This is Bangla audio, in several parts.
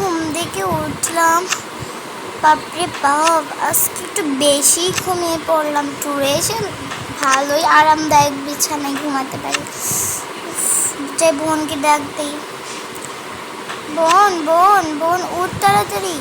ঘুম থেকে উঠলাম, বাপরে বাপ আজকে একটু বেশি ঘুমিয়ে পড়লাম। ট্যুরে এসে ভালোই আরামদায়ক বিছানায় ঘুমাতে পারি। যে বোনকে ডাক দিই, বোন বোন বোন উঠ তাড়াতাড়ি।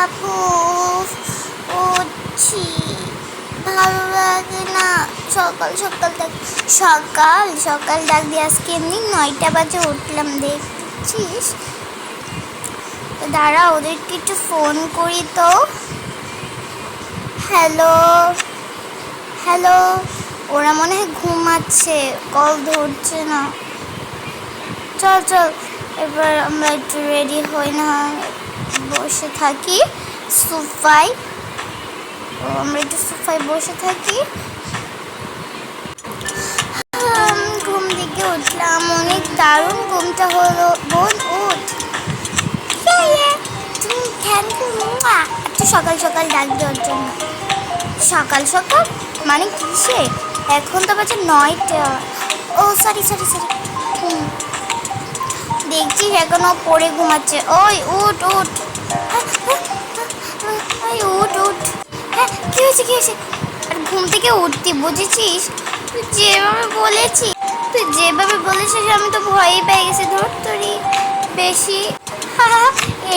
আপু উঠছি, ভালো লাগে না সকাল সকাল ডাক, সকাল সকাল ডাক দিয়ে। আজকে এমনি 9টা বাজে উঠলাম, দেখছিস। দাঁড়া ওদেরকে একটু ফোন করি তো। হ্যালো হ্যালো, ওরা মনে হয় ঘুমাচ্ছে, কল ধরছে না। চল চল এবার আমরা একটু রেডি হই, না বসে থাকি সোফায়। আমরা একটু সোফায় বসে থাকি। ঘুম থেকে উঠলাম, অনেক দারুণ ঘুমটা হলো। বোন উঠ, থ্যাংক ইউ। একটু সকাল সকাল ডাক দেওয়ার জন্য। সকাল সকাল মানে কিসে? এখন তো বাজে 9টা। ও সরি সরি সরি। দেখছিস এখনো পড়ে ঘুমাচ্ছে। ওই উঠ উঠ, ওই উঠ উঠ। হ্যাঁ কি হয়েছে কি হয়েছে? আর ঘুম থেকে উঠতি বুঝেছিস? তুই যেভাবে বলেছিস আমি তো ভয়ই পেয়ে গেছি। ধর তোরই বেশি।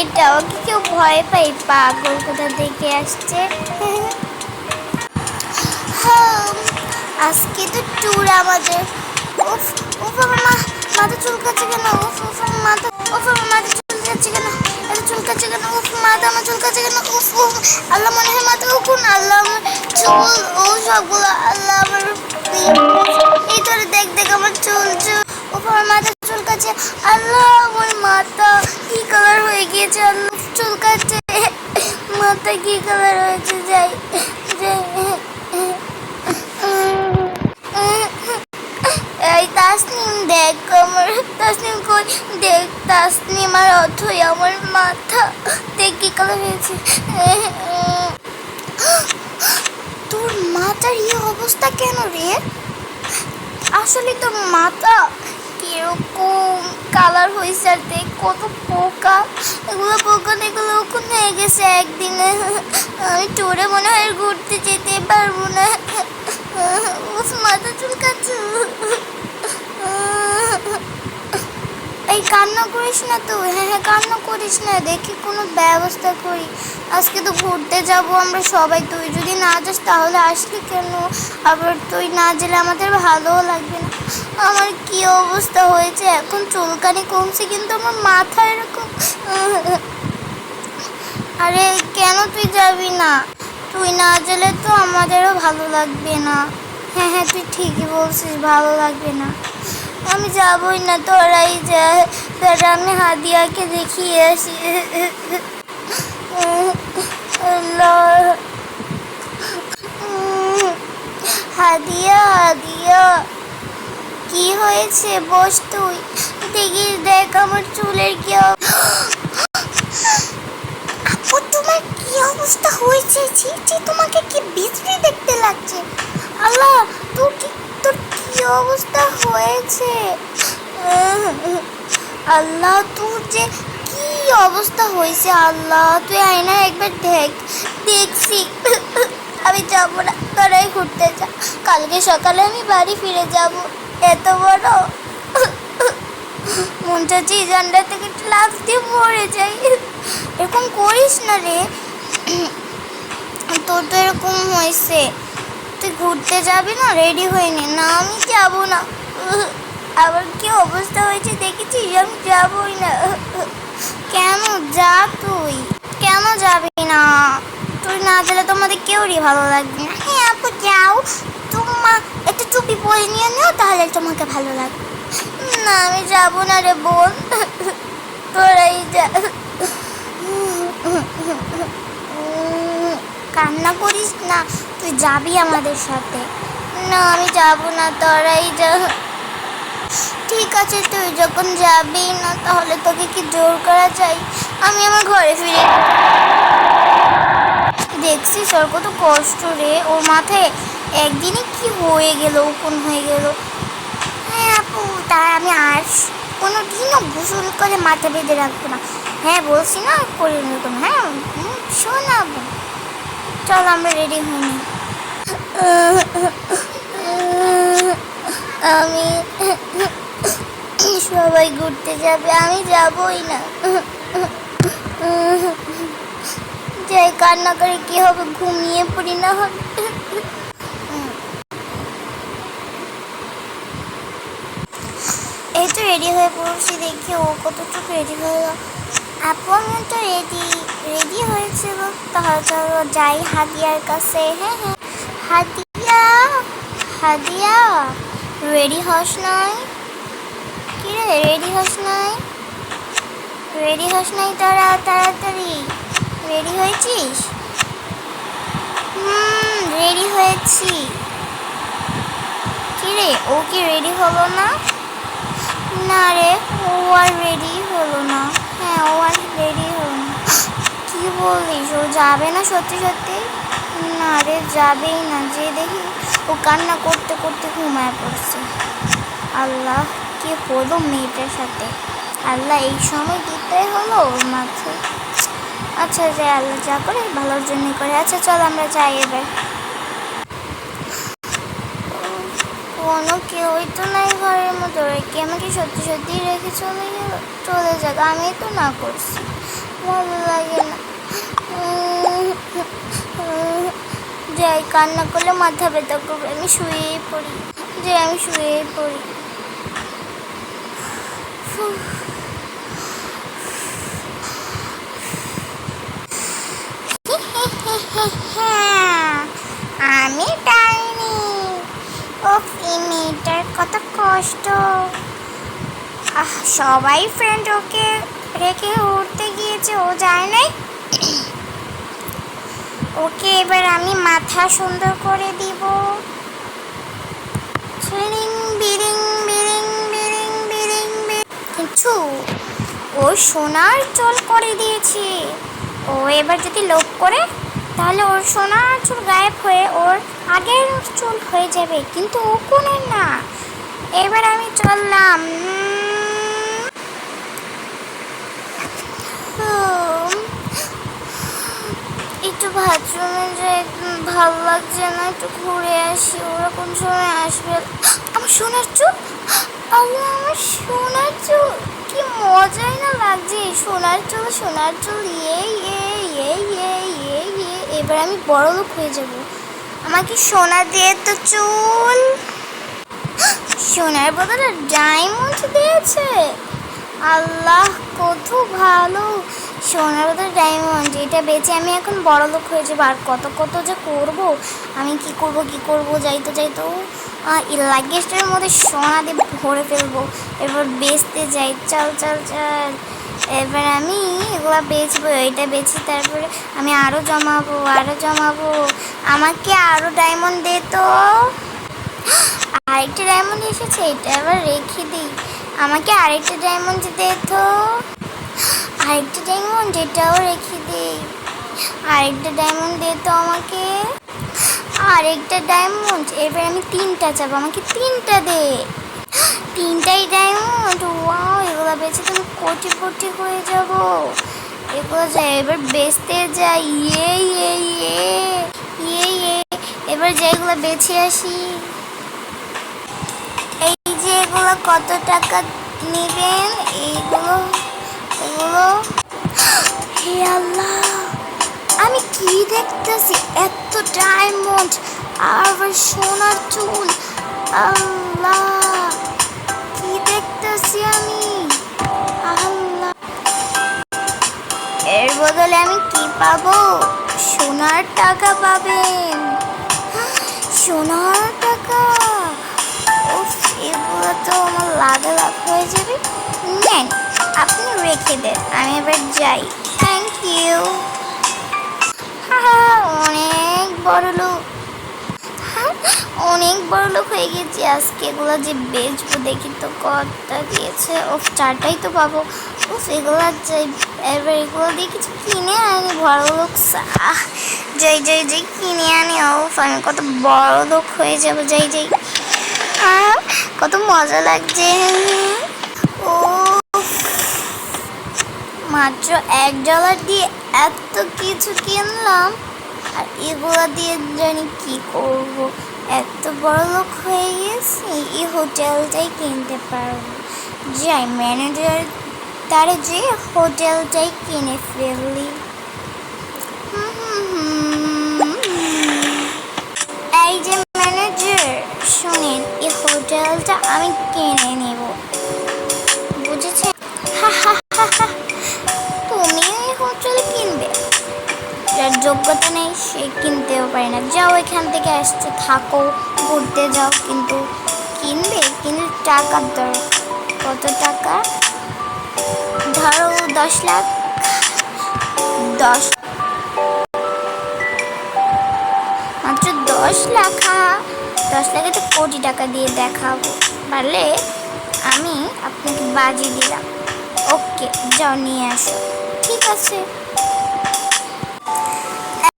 এটাও কি কেউ ভয় পাই? পাগল কোথা থেকে আসছে। আজকে তো ট্যুর আমাদের। উফ উফ আমার মাথা চুলকাচ্ছে কেন? উফ উফ আমার মাথা, উফ আমার মাথা চুলকাচ্ছে কেন? এত চুলকাচ্ছে কেন? উফ মাথা আমার চুলকাচ্ছে কেন? উফ উফ আল্লাহ, মনে হয় মাথা উকুন। আল্লাহ আমার চুল ও সবগুলো, আল্লাহ আমার এই তোরে দেখ দেখ আমার চুল চুল। উফ আমার মাথা চুলকাচ্ছে। আল্লাহ আমার মাথা কি কালার হয়ে গিয়েছে? আল্লাহ চুলকাচ্ছে, মাথা কি কালার হয়েছে? যাই যাই। এই তাসনিম দেখ আমার, তাসনিম কই? দেখ তাসনিম আর অথই আমার মাথা দেখ কি কালার হয়েছে। তোর মাথার এই অবস্থা কেন রে? আসলে তোর মাথা কিরকম কালার হয়েছে। আর দেখ কত পোকা, এগুলো পোকা এগুলো ওখান হয়ে গেছে একদিনে। আমি ট্যুরে মনে হয় ঘুরতে যেতে পারবো না। মাথা চুলকাচ্ছে। এই কান্না করিস না তো। হ্যাঁ কান্না করিস না, দেখি কোনো ব্যবস্থা করি। আজকে তো ঘুরতে যাব আমরা সবাই, তুই যদি না যাস তাহলে আসলি কেন? আবার তুই না গেলে আমাদের ভালোও লাগবে না। আমার কি অবস্থা হয়েছে এখন, চুলকানি কমছে কিন্তু আমার মাথা এরকম। আরে কেন তুই যাবি না? তুই না গেলে তো আমাদেরও ভালো লাগবে না। হ্যাঁ তুই ঠিকই বলছিস, ভালো লাগবে না। আমি যাবই না, তোরাই যা। দাঁড়া আমি হাদিয়াকে দেখিয়ে আসি। হাদিয়া হাদিয়া, কি হয়েছে? বস তুই। দেখি দেখ আমার চুলের কি আপু তোমার কি অবস্থা হয়েছে? ছি তোমাকে কি বিশ্রী দেখতে লাগছে। আল্লাহ তোর কি অবস্থা হয়েছে? আল্লাহ তোর যে কি অবস্থা হয়েছে, আল্লাহ তুই আয়না একবার দেখছি। আমি যাবো না, তোরাই ঘুরতে যা। কালকে সকালে আমি বাড়ি ফিরে যাব। এত বড় মন চাচ্ছি জানলা থেকে লাফ দিয়ে পড়ে যাই। এরকম করিস না রে, তোর তো এরকম হয়েছে। তুই ঘুরতে যাবি না? রেডি হয়ে নে। না আমি যাবো না। আবার কি অবস্থা হয়েছে দেখেছিস? আমি যাবই না। কেন? যা তুই। কেন যাবি না? তুই না গেলে তোমাদের কেউরই ভালো লাগবে না। হ্যাঁ আপু যাও, তোমার একটু টুপি পরে নিয়ে নিও, তাহলে তোমাকে ভালো লাগবে। না আমি যাবো না রে বোন, তোরাই যা। কান্না করিস না, তুই যাবি আমাদের সাথে। না আমি যাবো না, তোরাই যা। ঠিক আছে তুই যখন যাবি না তাহলে তোকে কি জোর করা যায়? আমি আমার ঘরে ফিরে। দেখছিস ওর কত কষ্ট রে, ওর মাথায় একদিনে কি হয়ে গেল, কোন হয়ে গেল। হ্যাঁ আপু, তাই আমি আর কোনোদিনও গোসল করে মাথা বেঁধে রাখবো না। হ্যাঁ বলছি না করিনি কোনো। হ্যাঁ শোনাবো, চল আমরা রেডি হইনি। আমি সবাই ঘুরতে যাবে, আমি যাবই না। যাই, কান্না করে কি হবে, ঘুমিয়ে পড়ি না হয়। এই তো রেডি হয়ে পড়ছি, দেখি ও কতটুকু রেডি হয়ে গেল। আপু আমি তো রেডি রেডি হয়েছে গো, তাহলে চলো যাই হাদিয়ার কাছে। হ্যাঁ হ্যাঁ হাদিয়া, হাদিয়া রেডি হস নাই? কি রে রেডি হস নাই? রেডি হস নাই তোরা? তাড়াতাড়ি রেডি হয়েছিস? রেডি হয়েছি। কি রে ও কি রেডি হলো না? না রে ও আর রেডি হলো না। হ্যাঁ ও আর রেডি হলো না। কি বলিস, ও যাবে না সত্যি সত্যি? না রে যাবেই না, যে দেখি ও কান্না করতে করতে ঘুমায় পড়ছে। আল্লাহ কি হলো মেয়েটার সাথে, আল্লাহ এই সময় দিতে হলো ওর মাথায়। আচ্ছা যে আল্লাহ যা করে ভালোর জন্য করে। আচ্ছা চল আমরা যাই এবার। কোনো কেউই তো নাই ঘরের মধ্যে, কি আমাকে সত্যি সত্যি রেখে চলে যাক, আমি তো না করছি, ভালো লাগে না। যাই, কান্না করলে মাথা ব্যথা করবে, আমি শুয়েই পড়ি। যে আমি শুয়েই পড়ি। আমি ডাইনি। ওফ এই মেয়েটার কত কষ্ট। সবাই ফ্রেন্ড ওকে রেখে উঠতে গিয়েছে, ও যায় নাই। ওকে এবার আমি মাথা সুন্দর করে দিব। কিছু ও সোনার চুল করে দিয়েছে। ও এবার যদি লোভ করে তাহলে ওর সোনার চুল গায়েব হয়ে ওর আগের চুল হয়ে যাবে, কিন্তু ও কোনের না। এবার আমি চললাম। একটু বাথরুমে যাই, ভালো লাগছে না, একটু ঘুরে আসি। ওরা কোন সময় আসবে? আমার সোনার চুল, আল্লাহ আমার সোনার চুল, কি মজাই না লাগছে। সোনার চুল সোনার চুল, এবার আমি বড় লোক হয়ে যাব। আমাকে সোনা দিয়ে তো চুল, সোনার বদলে ডায়মন্ড দিয়েছে। আল্লাহ কত ভালো, সোনার বদলে ডায়মন্ড, এটা বেচে আমি এখন বড় লোক হয়ে যাবো। আর কত কত যে করবো, আমি কি করব যাইতো লাগেজটার মধ্যে সোনা দিয়ে ভরে ফেলবো, এবার বেচতে যাই। চল চল চল, এবার আমি এগুলা বেচবো, এটা বেচি, তারপরে আমি আরও জমাবো। আমাকে আরও ডায়মন্ড দে তো। আরেকটা ডায়মন্ড এসেছে, এটা আবার রেখে দিই। আমাকে আরেকটা ডায়মন্ড দে তো। আরেকটা ডায়মন্ড, এটাও রেখে দিই। আরেকটা ডায়মন্ড দে তো আমাকে। আরেকটা ডায়মন্ড, এবার আমি 3টা চাবো, আমাকে 3টা দে। 3টাই ডায়মন্ড, ওয়াও, এগুলো বেচে তুমি কোটিপতি হয়ে যাব। এগুলো যাই, এবার বেচতে যাই। এবার যাই এগুলো বেছে আসি। এই যে এগুলো কত টাকা নেবেন? এগুলো হে আল্লাহ, আমি কি দেখতেছি, এত ডায়মন্ড আর আবার সোনার চুল। আল্লাহ কি দেখতেছি আমি, আল্লাহ। এর বদলে আমি কি পাবো? সোনার টাকা পাবেন, সোনার টাকা। এগুলো তো আমার লাভ হয়ে যাবে। নেন, আপনি রেখে দেন, আমি এবার যাই। Thank you. অনেক বড় লোক হয়ে গেছি আজকে। এগুলো যে বেচবো, দেখি তো কতটা দিয়েছে। 4টাই তো পাবো। এগুলো যাই, এবার এগুলো দিয়ে কিছু কিনে আনি। বড় লোক যাই কিনে আনি। আমি কত বড় লোক হয়ে যাবো। যাই কত মজা লাগছে। ও মাত্র $1 দিয়ে এত কিছু কিনলাম, আর এগুলা দিয়ে জানি কি করব। এত বড় লোক হয়ে গেছি, এই হোটেলটাই কিনতে পারবো। যাই ম্যানেজার তারে যে হোটেলটাই কিনে ফেললি। এই যে ম্যানেজার, শোনেন, এই হোটেলটা আমি কিনে নেব, বুঝেছেন? তুমি এই হোটেল কিনবে? যার যোগ্যতা নেই সে কিনতেও পারে না। যাও এখান থেকে, আসতে থাকো, ঘুরতে যাও, কিন্তু কিনবে? কিনলে টাকার দরকার। কত টাকা? ধরো 10 লাখ। 10 মাত্র 10 লাখ? 10 লাখে তো কোটি টাকা দিয়ে দেখাবো, পারলে আমি আপনাকে বাজি দিলাম। ওকে, যাও নিয়ে আসো। ঠিক আছে,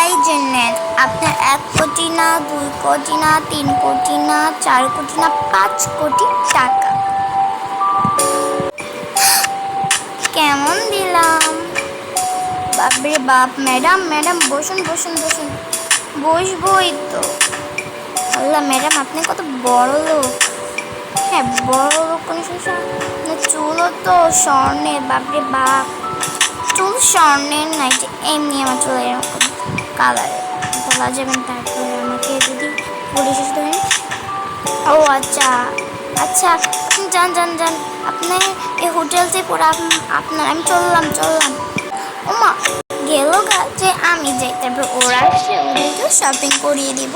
এই জন্য আপনার 1 কোটি না, 2 কোটি না, 3 কোটি না, 4 কোটি না, 5 কোটি টাকা। কেমন দিলাম? বাপরে বাপ! ম্যাডাম ম্যাডাম, বসুন বসুন বসুন। বসবোই তো। আল্লাহ ম্যাডাম, আপনি কত বড় লোক। হ্যাঁ, বড় লোক, কোনো সমস্যা না। চুলও তো স্বর্ণের, বাপরে বাপ! চুল স্বর্ণের নাই, যে এমনি আমার চুল এরকম কালারের বলা যাবেন। তারপরে আমাকে যদি পুলিশ ধরেন। ও আচ্ছা আচ্ছা, আপনি যান যান যান, আপনি এই হোটেলটাই পড়ে আপনার। আমি চললাম। ওমা, গেল গা, যে আমি যাই, তারপর ওরা এসে ওদেরকেও শপিং করিয়ে দিব।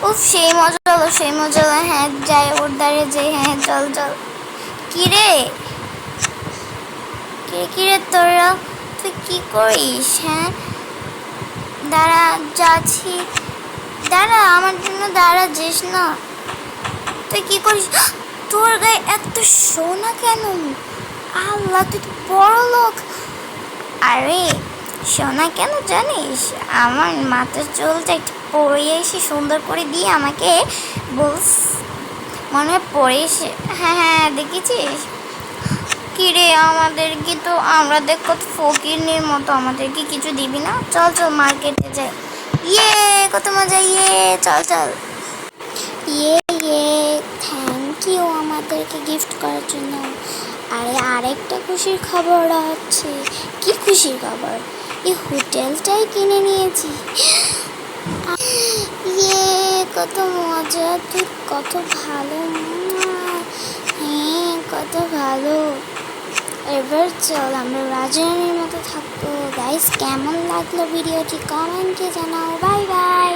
ও সেই মজা হলো, সেই মজা হলো। হ্যাঁ যাই, ওর দ্বারে যাই। হ্যাঁ চল চল। কিরে কিরে তোরা, তুই কি করিস? হ্যাঁ দাঁড়া, যাচ্ছি। দাঁড়া, আমার জন্য দাঁড়া, যাস না। তুই কি করিস? তোর গায়ে এত সোনা কেন? আল্লাহ, তুই তো বড় লোক। আরে সোনা কেন জানিস? আমার মাথার চুলটা একটু পরিয়ে এসে সুন্দর করে দিয়ে আমাকে বলস, মনে হয় পরে এসে। হ্যাঁ হ্যাঁ, দেখেছিস? কিরে, আমাদেরকে তো, আমরা দেখ কত ফকিরনির মতো, আমাদেরকে কিছু দিবি না? চল চল, মার্কেটে যাই। ইয়ে, কত মজা! ইয়ে, চল চল। ইয়ে, থ্যাংক ইউ আমাদেরকে গিফট করার জন্য। আরে আরেকটা খুশির খবর আছে। কি খুশির খবর? এই হোটেলটাই কিনে নিয়েছি। ইয়ে, কত মজা! তুই কত ভালো। হ্যাঁ, কত ভালো। এবার চল আমরা রাজরানীর মতো থাকবো। গাইস, কেমন লাগলো ভিডিওটি কমেন্টে জানাও। Bye bye.